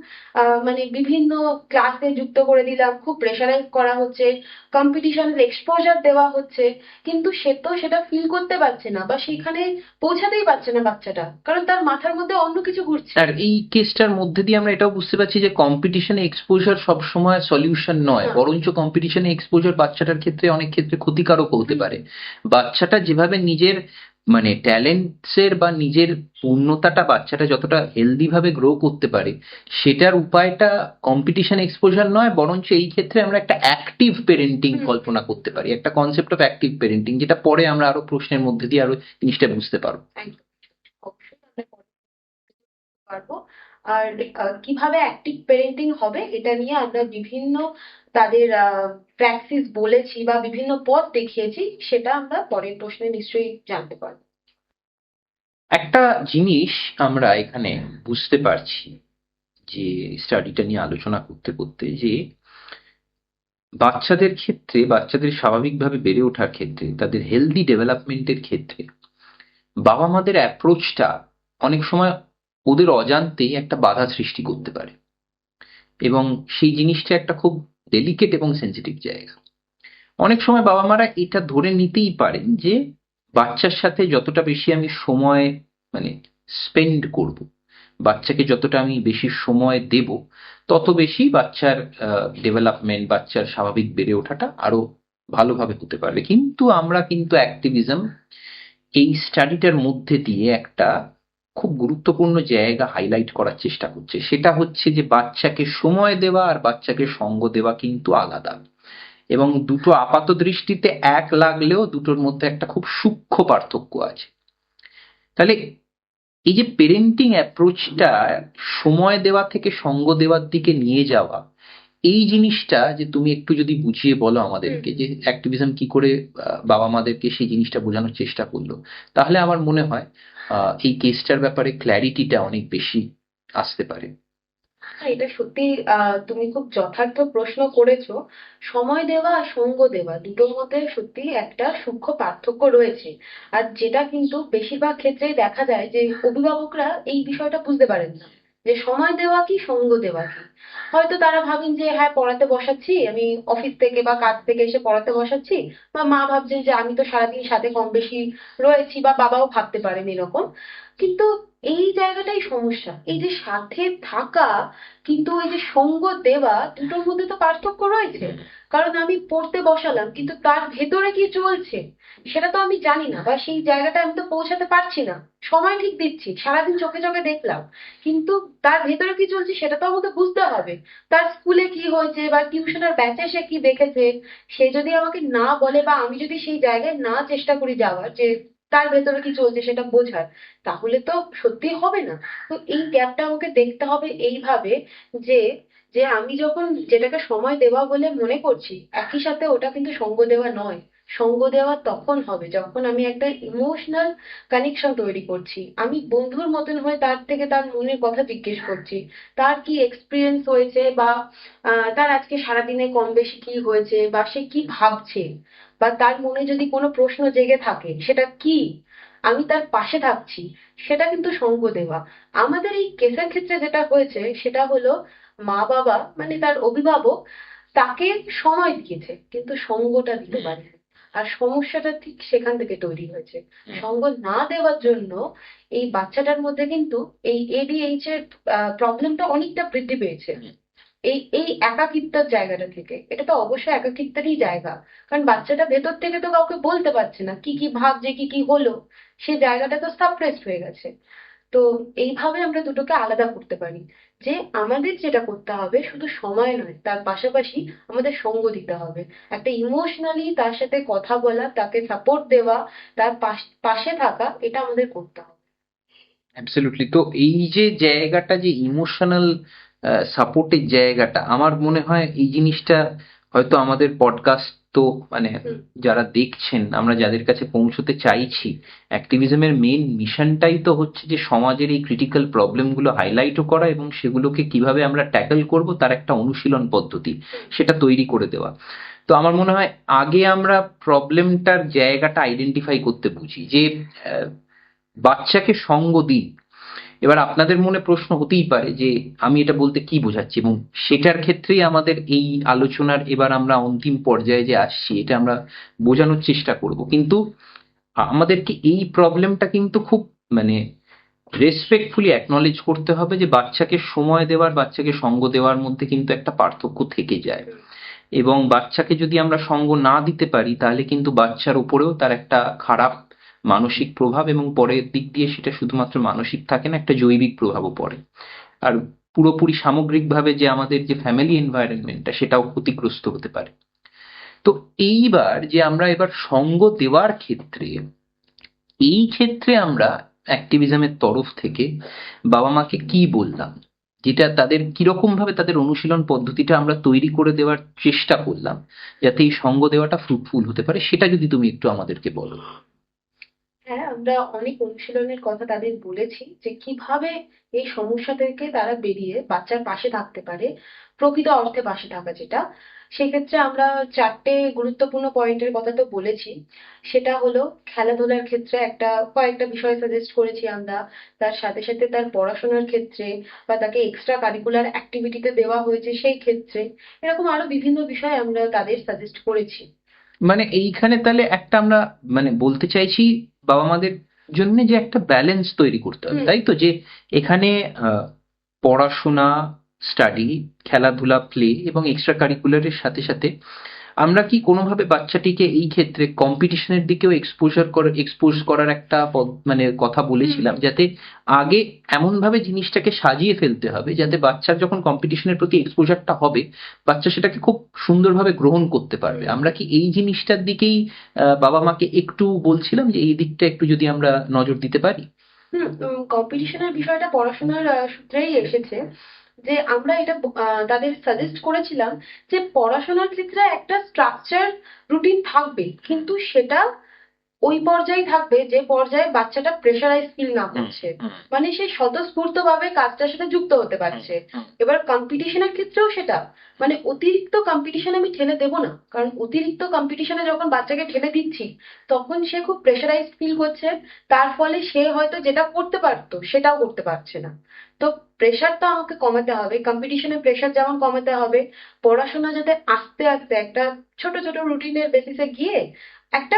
মানে বিভিন্ন ক্লাসে যুক্ত করে দিলাম, খুব প্রেশারাইজ করা হচ্ছে, কম্পিটিশনের এক্সপোজার দেওয়া হচ্ছে, কিন্তু সে তো সেটা ফিল করতে পারছে না, বা সেখানে পৌঁছাতেই পারছে না বাচ্চাটা, কারণ তার মাথার মধ্যে অন্য কিছু ঘুরছে। আর এই কেসটার মধ্যে দিয়ে আমরা এটাও বুঝতে পারছি যে কম্পিটিশনে এক্সপোজার সবসময় সলিউশন নয়, না। বরঞ্চ কম্পিটিশনে এক্সপোজার বাচ্চাটার ক্ষেত্রে অনেক ক্ষেত্রে ক্ষতিকারক হতে হুম পারে। বাচ্চাটা যেভাবে নিজের মানে ট্যালেন্টসের বা নিজের পূর্ণতাটা বাচ্চাটা যতটা হেলদি ভাবে গ্রো করতে পারে, সেটার উপায়টা কম্পিটিশন এক্সপোজার নয়, বরঞ্চ এই ক্ষেত্রে আমরা একটা অ্যাক্টিভ পেরেন্টিং হুম হুম কল্পনা করতে পারি, একটা কনসেপ্ট অফ অ্যাক্টিভ পেরেন্টিং, যেটা পরে আমরা আরো প্রশ্নের মধ্যে দিয়ে আরো জিনিসটা বুঝতে পারবো। একদম। অবশ্যই আমরা করতে পারবো। আর কিভাবে অ্যাক্টিভ প্যারেন্টিং হবে এটা নিয়ে আমরা বিভিন্ন তাদের প্র্যাকটিস বলেছি বা বিভিন্ন পথ দেখিয়েছি, সেটা আমরা পরের প্রশ্নে নিশ্চয়ই জানতে পারবো। একটা জিনিস আমরা এখানে বুঝতে পারছি যে স্টাডিটা নিয়ে আলোচনা করতে করতে, যে বাচ্চাদের ক্ষেত্রে, বাচ্চাদের স্বাভাবিকভাবে বেড়ে ওঠার ক্ষেত্রে, তাদের হেলদি ডেভেলপমেন্টের ক্ষেত্রে বাবা মাদের অ্যাপ্রোচটা অনেক সময় ওদের অজান্তেই একটা বাধা সৃষ্টি করতে পারে, এবং সেই জিনিসটা একটা খুব ডেলিকেট এবং সেন্সিটিভ জায়গা। অনেক সময় বাবা মারা এটা ধরে নিতেই পারেন যে বাচ্চার সাথে যতটা বেশি আমি সময় মানে স্পেন্ড করব, বাচ্চাকে যতটা আমি বেশি সময় দেব, তত বেশি বাচ্চার ডেভেলপমেন্ট, বাচ্চার স্বাভাবিক বেড়ে ওঠাটা আরো ভালোভাবে হতে পারবে। কিন্তু আমরা কিন্তু অ্যাক্টিভিজম এই স্টাডিটার মধ্যে দিয়ে একটা খুব গুরুত্বপূর্ণ জায়গা হাইলাইট করার চেষ্টা করছে, সেটা হচ্ছে যে বাচ্চাকে সময় দেওয়া আর বাচ্চাকে সঙ্গ দেওয়া কিন্তু আলাদা, এবং দুটো আপাত দৃষ্টিতে এক লাগলেও দুটোর মধ্যে একটা খুব সূক্ষ্ম পার্থক্য আছে। তাহলে এই যে পেরেন্টিং অ্যাপ্রোচটা সময় দেওয়া থেকে সঙ্গ দেওয়ার দিকে নিয়ে যাওয়া, এই জিনিসটা যে তুমি একটু যদি বুঝিয়ে বলো আমাদেরকে, যে অ্যাক্টিভিজম কি করে বাবা মাদেরকে সেই জিনিসটা বোঝানোর চেষ্টা করলো, তাহলে আমার মনে হয় এই কেসটার ব্যাপারে ক্ল্যারিটিটা অনেক বেশি আসতে পারে। হ্যাঁ, এটা সত্যি তুমি খুব যথার্থ প্রশ্ন করেছো। সময় দেওয়া আর সঙ্গ দেওয়া দুটোর মধ্যে সত্যি একটা সূক্ষ্ম পার্থক্য রয়েছে। আর যেটা কিন্তু বেশিরভাগ ক্ষেত্রেই দেখা যায় যে অভিভাবকরা এই বিষয়টা বুঝতে পারেন না, যে সময় দেওয়া কি সঙ্গ দেওয়া কি। হয়তো তারা ভাবেন যে হ্যাঁ, পড়াতে বসাচ্ছি, আমি অফিস থেকে বা কাজ থেকে এসে পড়াতে বসাচ্ছি, বা মা ভাবছেন যে আমি তো সারাদিন সাথে কম বেশি রয়েছি, বা বাবাও ভাবতে পারেন এরকম। কিন্তু এই জায়গাটাই সমস্যা, এই যে সাথে থাকা কিন্তু ওই যে সঙ্গ দেওয়া, দুটোর মধ্যে তো পার্থক্য রয়েছে। কারণ আমি পড়তে বসালাম, কিন্তু তার ভেতরে কি চলছে সেটা তো আমি জানি না, বা সেই জায়গাটা আমি তো পৌঁছাতে পারছি না। সময় ঠিক দিচ্ছি, সারাদিন চোখে চোখে দেখলাম, কিন্তু তার ভেতরে কি চলছে সেটা তো আমাকে বুঝতে হবে। তার স্কুলে কি হয়েছে বা টিউশনের ব্যাচে সে কি দেখেছে, সে যদি আমাকে না বলে, বা আমি যদি সেই জায়গায় না চেষ্টা করি যাওয়ার, যে তার ভেতরে কি চলছে সেটা বোঝার, তাহলে তো সত্যি হবে না। তো এই গ্যাপটা আমাকে দেখতে হবে এইভাবে, যে যে আমি যখন যেটাকে সময় দেওয়া বলে মনে করছি, একই সাথে ওটা কিন্তু সঙ্গ দেওয়া নয়। সঙ্গ দেওয়া তখন হবে যখন আমি একটা ইমোশনাল কানেকশন তৈরি করছি, আমি বন্ধুর মতন হয়ে তার থেকে তার মনের কথা জিজ্ঞেস করছি, তার কি এক্সপিরিয়েন্স হয়েছে, বা তার আজকে সারাদিনে কম বেশি কি হয়েছে, বা সে কি ভাবছে, বা তার মনে যদি কোনো প্রশ্ন জেগে থাকে সেটা কি, আমি তার পাশে থাকছি। সেটা কিন্তু সঙ্গ দেওয়া। আমাদের এই কেসের ক্ষেত্রে যেটা হয়েছে সেটা হলো, মা বাবা মানে তার অভিভাবক তাকে সময় দিয়েছে কিন্তু সঙ্গটা দিতে পারেনি। আর সমস্যাটা ঠিক সেখান থেকে তৈরি হয়েছে। সঙ্গ না দেওয়ার জন্য এই বাচ্চাটার মধ্যে কিন্তু এই এডিএইচ এর প্রবলেমটা অনেকটা বৃদ্ধি পেয়েছে। এই এই একাকিত্বের জায়গাটা থেকে, এটা তো অবশ্যই একাকিত্বেরই জায়গা। কারণ বাচ্চাটা ভেতর থেকে তো কাউকে বলতে পারছে না কি কি ভাবছে, কি কি হলো, সে জায়গাটা তো সাপ্রেসড হয়ে গেছে। তো এইভাবে আমরা দুটোকে আলাদা করতে পারি, যে আমাদের যেটা করতে হবে শুধু সময় নয়, তার পাশাপাশি আমাদের সঙ্গ দিতে হবে। একটা ইমোশনালি তার সাথে কথা বলা, তাকে সাপোর্ট দেওয়া, তার পাশে থাকা, এটা আমাদের করতে হবে। অ্যাবসলিউটলি। তো এই যে জায়গাটা, যে ইমোশনাল সাপোর্টের জায়গাটা, আমার মনে হয় এই জিনিসটা হয়তো আমাদের পডকাস্ট তো মানে হুম। যারা দেখছেন, আমরা যাদের কাছে পৌঁছতে চাইছি, অ্যাক্টিভিজমের মেন মিশনটাই তো হচ্ছে যে সমাজের এই ক্রিটিক্যাল প্রবলেমগুলো হাইলাইটও করা এবং সেগুলোকে কিভাবে আমরা ট্যাকল করব তার একটা অনুশীলন পদ্ধতি সেটা তৈরি করে দেওয়া। তো আমার মনে হয় আগে আমরা প্রবলেমটার জায়গাটা আইডেন্টিফাই করতে বুঝি, যে আহ, বাচ্চাকে সঙ্গ দিন। এবার আপনাদের মনে প্রশ্ন হতেই পারে যে আমি এটা বলতে কি বোঝাচ্ছি, এবং সেটার ক্ষেত্রেই আমাদের এই আলোচনার এবার আমরা অন্তিম পর্যায়ে যে আসছি, এটা আমরা বোঝানোর চেষ্টা করব। কিন্তু আমাদেরকে এই প্রবলেমটা কিন্তু খুব মানে রেসপেক্টফুলি অ্যাকনলেজ করতে হবে, যে বাচ্চাকে সময় দেওয়ার, বাচ্চাকে সঙ্গ দেওয়ার মধ্যে কিন্তু একটা পার্থক্য থেকে যায়, এবং বাচ্চাকে যদি আমরা সঙ্গ না দিতে পারি তাহলে কিন্তু বাচ্চার উপরেও তার একটা খারাপ মানসিক প্রভাব, এবং পরের দিক দিয়ে সেটা শুধুমাত্র মানসিক থাকে না, একটা জৈবিক প্রভাবও পড়ে। আর পুরোপুরি সামগ্রিকভাবে যে আমাদের যে ফ্যামিলি এনভায়রনমেন্টটা সেটাও ক্ষতিগ্রস্ত হতে পারে। তো এইবার যে আমরা এবার সঙ্গ দেওয়ার ক্ষেত্রে, এই ক্ষেত্রে আমরা অ্যাক্টিভিজমের তরফ থেকে বাবা মাকে কি বললাম, যেটা তাদের কিরকম ভাবে তাদের অনুশীলন পদ্ধতিটা আমরা তৈরি করে দেওয়ার চেষ্টা করলাম যাতে এই সঙ্গ দেওয়াটা ফ্রুটফুল হতে পারে, সেটা যদি তুমি একটু আমাদেরকে বলো। হ্যাঁ, আমরা অনেক অনুশীলনের কথা তাদের বলেছি যে কিভাবে এই সমস্যা থেকে তারা বেরিয়ে বাচ্চার পাশে থাকতে পারে, প্রকৃত অর্থে পাশে থাকা যেটা। সেক্ষেত্রে আমরা 4টে গুরুত্বপূর্ণ পয়েন্টের কথা তো বলেছি। সেটা হলো খেলাধুলার ক্ষেত্রে কয়েকটা বিষয় সাজেস্ট করেছি আমরা। তার সাথে সাথে তার পড়াশোনার ক্ষেত্রে বা তাকে এক্সট্রা কারিকুলার অ্যাক্টিভিটিতে দেওয়া হয়েছে সেই ক্ষেত্রে, এরকম আরো বিভিন্ন বিষয় আমরা তাদের সাজেস্ট করেছি। মানে এইখানে তাহলে একটা আমরা মানে বলতে চাইছি বাবা মাদের জন্য যে একটা ব্যালেন্স তৈরি করতে হবে, হুম। তাই তো? যে এখানে আহ, পড়াশোনা, স্টাডি, খেলাধুলা, প্লে এবং এক্সট্রা কারিকুলারের সাথে সাথে আমরা কি কোনোভাবে বাচ্চাটিকে এই ক্ষেত্রে কম্পিটিশনের দিকেও এক্সপোজ করার একটা মানে কথা হুম। বলেছিলাম, যাতে আগে এমন ভাবে জিনিসটাকে সাজিয়ে ফেলতে হবে যাতে বাচ্চার যখন কম্পিটিশনের প্রতি এক্সপোজারটা হবে বাচ্চা সেটাকে খুব সুন্দরভাবে গ্রহণ করতে পারবে। আমরা কি এই জিনিসটার দিকেই বাবা মাকে একটু বলছিলাম যে এই দিকটা একটু যদি আমরা নজর দিতে পারি? হুম। কম্পিটিশনের বিষয়টা পড়াশোনার সূত্রেই এসেছে। যে আমরা এটা তাদের সাজেস্ট করেছিলাম যে পড়াশোনার ক্ষেত্রে একটা স্ট্রাকচার রুটিন থাকবে, কিন্তু সেটা ওই পর্যায়ে থাকবে যে পর্যায়ে বাচ্চাটা প্রেশারাইজ ফিল না হুম, করছে, হুম, মানে সে স্বতঃস্ফূর্ত ভাবে কাজটার সাথে যুক্ত হতে হুম, পারছে। হুম, এবার কম্পিটিশনের ক্ষেত্রেও সেটা, মানে অতিরিক্ত কম্পিটিশন আমি ঠেলে দেবো না, কারণ অতিরিক্ত কম্পিটিশনে যখন বাচ্চাকে ঠেলে দিচ্ছি তখন সে খুব প্রেশারাইজ ফিল করছে। তার ফলে সে হয়তো যেটা করতে পারতো সেটাও করতে পারছে না। তো প্রেশারটা আমাকে কমাতে হবে, কম্পিটিশনের প্রেশার যেমন কমাতে হবে, পড়াশোনা যাতে আস্তে আস্তে একটা ছোট ছোট রুটিনের বেসিসে গিয়ে একটা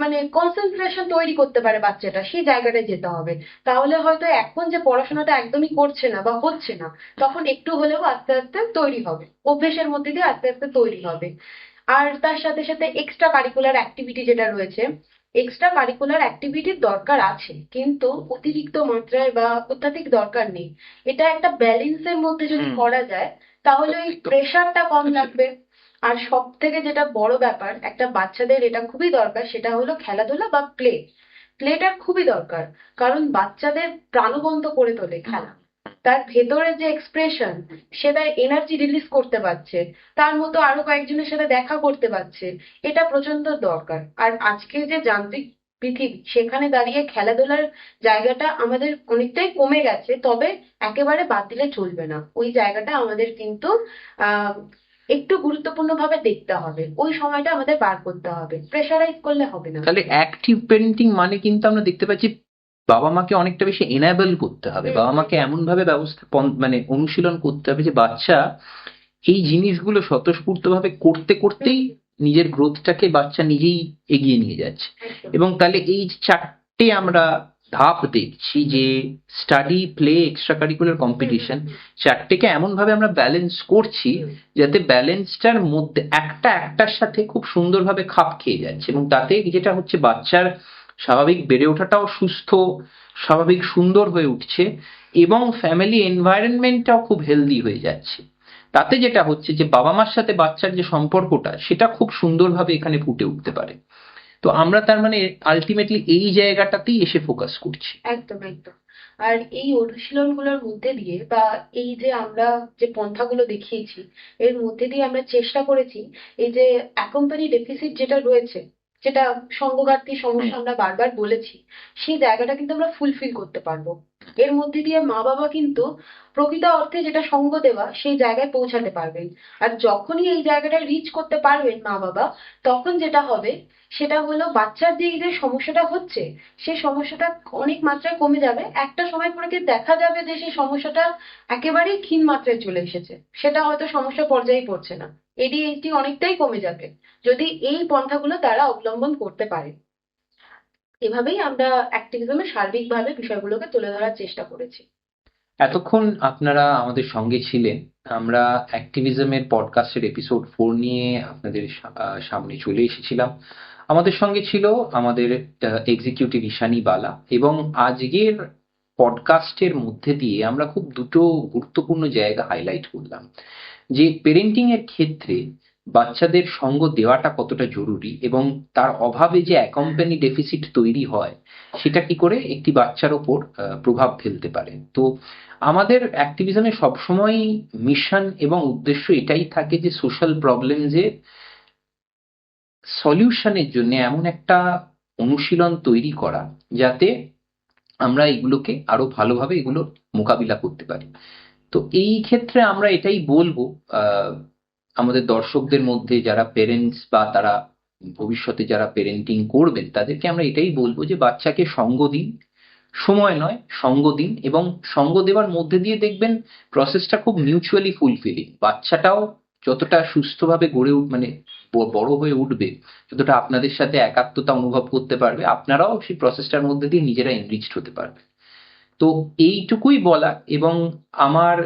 মানে কনসেন্ট্রেশন তৈরি করতে পারে বাচ্চাটা, সেই জায়গাটায় যেতে হবে। তাহলে হয়তো এখন যে পড়াশোনাটা একদমই করছে না বা হচ্ছে না, তখন একটু হলেও আস্তে আস্তে তৈরি হবে, অভ্যেসের মধ্যে দিয়ে আস্তে আস্তে তৈরি হবে। আর তার সাথে সাথে এক্সট্রা কারিকুলার অ্যাক্টিভিটি যেটা রয়েছে, এক্সট্রা কারিকুলার অ্যাক্টিভিটির দরকার আছে কিন্তু অতিরিক্ত মাত্রায় বা অত্যাধিক দরকার নেই। এটা একটা ব্যালেন্সের মধ্যে যদি হুম, করা যায় তাহলে ওই একদম। প্রেশারটা কম লাগবে। আর সব থেকে যেটা বড় ব্যাপার, একটা বাচ্চাদের এটা খুবই দরকার, সেটা হলো খেলাধুলা বা প্লে। প্লেটা খুবই দরকার, কারণ বাচ্চাদের প্রাণবন্ত করে তোলে খেলা। তার ভেতরে যে এক্সপ্রেশন, সে তার এনার্জি রিলিজ করতে পারছে, তার মতো আরো কয়েকজনের সাথে দেখা করতে পারছে, এটা প্রচন্ড দরকার। আর আজকে যে যান্ত্রিক পৃথিবী, সেখানে দাঁড়িয়ে খেলাধুলার জায়গাটা আমাদের অনেকটাই কমে গেছে, তবে একেবারে বাদ দিলে চলবে না, ওই জায়গাটা আমাদের কিন্তু আহ একটু গুরুত্বপূর্ণ ভাবে দেখতে হবে, ওই সময়টা আমাদের বার করতে হবে, প্রেশারাইজ করলে হবে না। তাহলে অ্যাক্টিভ পেরেন্টিং মানে কিন্তু আমরা দেখতে পাচ্ছি বাবা মাকে অনেকটা বেশি এনাবেল করতে হবে, হুম। বাবা মাকে এমন ভাবে মানে অনুশীলন করতে হবে যে বাচ্চা এই জিনিসগুলো স্বতঃস্ফূর্ত ভাবে করতে হুম। করতেই নিজের গ্রোথটাকে বাচ্চা নিজেই এগিয়ে নিয়ে যাচ্ছে। একদম। এবং তাহলে এই যে 4টে আমরা ধাপ দেখছি, যে স্টাডি, প্লে, এক্সট্রা কারিকুলার, হুম। হুম। কম্পিটিশন, 4টেকে এমন ভাবে আমরা ব্যালেন্স করছি হুম। যাতে ব্যালেন্সটার মধ্যে একটা একটার সাথে খুব সুন্দরভাবে খাপ খেয়ে যাচ্ছে, এবং তাতে যেটা হচ্ছে বাচ্চার স্বাভাবিক বেড়ে ওঠাটাও সুস্থ, স্বাভাবিক সুন্দর হয়ে উঠছে, এবং ফ্যামিলি এনভায়রনমেন্টটাও খুব হেলদি হয়ে যাচ্ছে। তাতে যেটা হচ্ছে যে বাবা মার সাথে বাচ্চার যে সম্পর্কটা সেটা খুব সুন্দরভাবে এখানে ফুটে উঠতে পারে। তো আমরা তার মানে আলটিমেটলি এই জায়গাটাতেই এসে ফোকাস করছি। একদম একদম। আর এই অনুশীলনগুলোর মধ্যে দিয়ে বা এই যে আমরা যে পন্থাগুলো দেখিয়েছি, এর মধ্যে দিয়ে আমরা চেষ্টা করেছি এই যে অ্যাকম্পানি ডেফিসিট যেটা রয়েছে, যেটা সঙ্গঘাতী হুম, সমস্যা আমরা বারবার বলেছি, সেই জায়গাটা কিন্তু আমরা ফুলফিল করতে পারবো। এর মধ্যে দিয়ে মা বাবা কিন্তু প্রকৃত অর্থে যেটা সঙ্গ দেওয়া সেই জায়গায় পৌঁছাতে পারবেন। আর যখনই এই জায়গাটা রিচ করতে পারবেন মা বাবা, তখন যেটা হবে সেটা হলো বাচ্চার যে এই যে সমস্যাটা হচ্ছে, সেই সমস্যাটা অনেক মাত্রায় কমে যাবে। একটা সময় পরে কি দেখা যাবে যে সেই সমস্যাটা একেবারেই ক্ষীণ মাত্রায় চলে এসেছে, সেটা হয়তো সমস্যা পর্যায়ে পড়ছে না, এডিএইচডি অনেকটাই কমে যাবে যদি এই পন্থাগুলো তারা অবলম্বন করতে পারে। এভাবেই আমরা অ্যাক্টিভিজমের সার্বিকভাবে বিষয়গুলোকে তুলে ধরার চেষ্টা করেছি। এতক্ষণ আপনারা আমাদের সঙ্গে ছিলেন। আমরা অ্যাক্টিভিজমের পডকাস্টের এপিসোড 4 নিয়ে আপনাদের সামনে চলে এসেছিলাম। আমাদের সঙ্গে ছিল আমাদের এক্সিকিউটিভ ঈশানী বালা, এবং আজকের পডকাস্টের মধ্যে দিয়ে আমরা খুব দুটো গুরুত্বপূর্ণ জায়গা হাইলাইট করলাম। যে পেরেন্টিং এর ক্ষেত্রে বাচ্চাদের সঙ্গ দেওয়াটা কতটা জরুরি এবং তার অভাবে যে অ্যাকম্পানি ডেফিসিট তৈরি হয় সেটা কি করে একটি বাচ্চার ওপর প্রভাব ফেলতে পারে। তো আমাদের অ্যাক্টিভিজমে সবসময় মিশন এবং উদ্দেশ্য এটাই থাকে যে সোশ্যাল প্রবলেম যে সলিউশনের জন্য এমন একটা অনুশীলন তৈরি করা যাতে আমরা এগুলোকে আরো ভালোভাবে এগুলোর মোকাবিলা করতে পারি। তো এই ক্ষেত্রে আমরা এটাই বলবো আহ, আমাদের দর্শকদের মধ্যে যারা পেরেন্টস বা তারা ভবিষ্যতে যারা পেরেন্টিং করবেন তাদেরকে আমরা এটাই বলবো যে বাচ্চাকে সঙ্গ দিন, সময় নয় সঙ্গ দিন, এবং সঙ্গ দেওয়ার মধ্যে দিয়ে দেখবেন প্রসেসটা খুব মিউচুয়ালি ফুলফিলিং। বাচ্চাটাও যতটা সুস্থভাবে মানে বড় হয়ে উঠবে, যতটা আপনাদের সাথে একাত্মতা অনুভব করতে পারবে, আপনারাও সেই প্রসেসটার মধ্যে দিয়ে নিজেরা এনরিচড হতে পারবে। তো এইটুকুই বলা, এবং আমার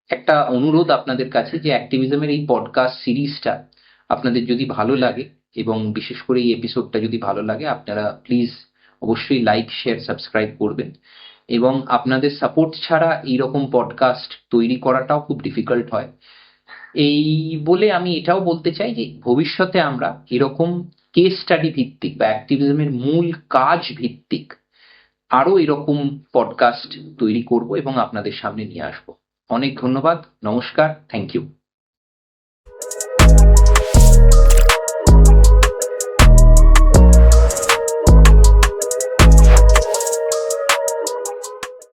একটা অনুরোধ আপনাদের কাছে যে অ্যাক্টিভিজমের এই পডকাস্ট সিরিজটা আপনাদের যদি ভালো লাগে এবং বিশেষ করে এই এপিসোডটা যদি ভালো লাগে, আপনারা প্লিজ অবশ্যই লাইক শেয়ার সাবস্ক্রাইব করবেন। এবং আপনাদের সাপোর্ট ছাড়া এইরকম পডকাস্ট তৈরি করাটাও খুব ডিফিকাল্ট হয়। এই বলে আমি এটাও বলতে চাই যে ভবিষ্যতে আমরা এরকম কেস স্টাডি ভিত্তিক বা অ্যাক্টিভিজমের মূল কাজ ভিত্তিক আরো এরকম পডকাস্ট তৈরি করব এবং আপনাদের সামনে নিয়ে আসবো। অনেক ধন্যবাদ, নমস্কার, থ্যাংক ইউ।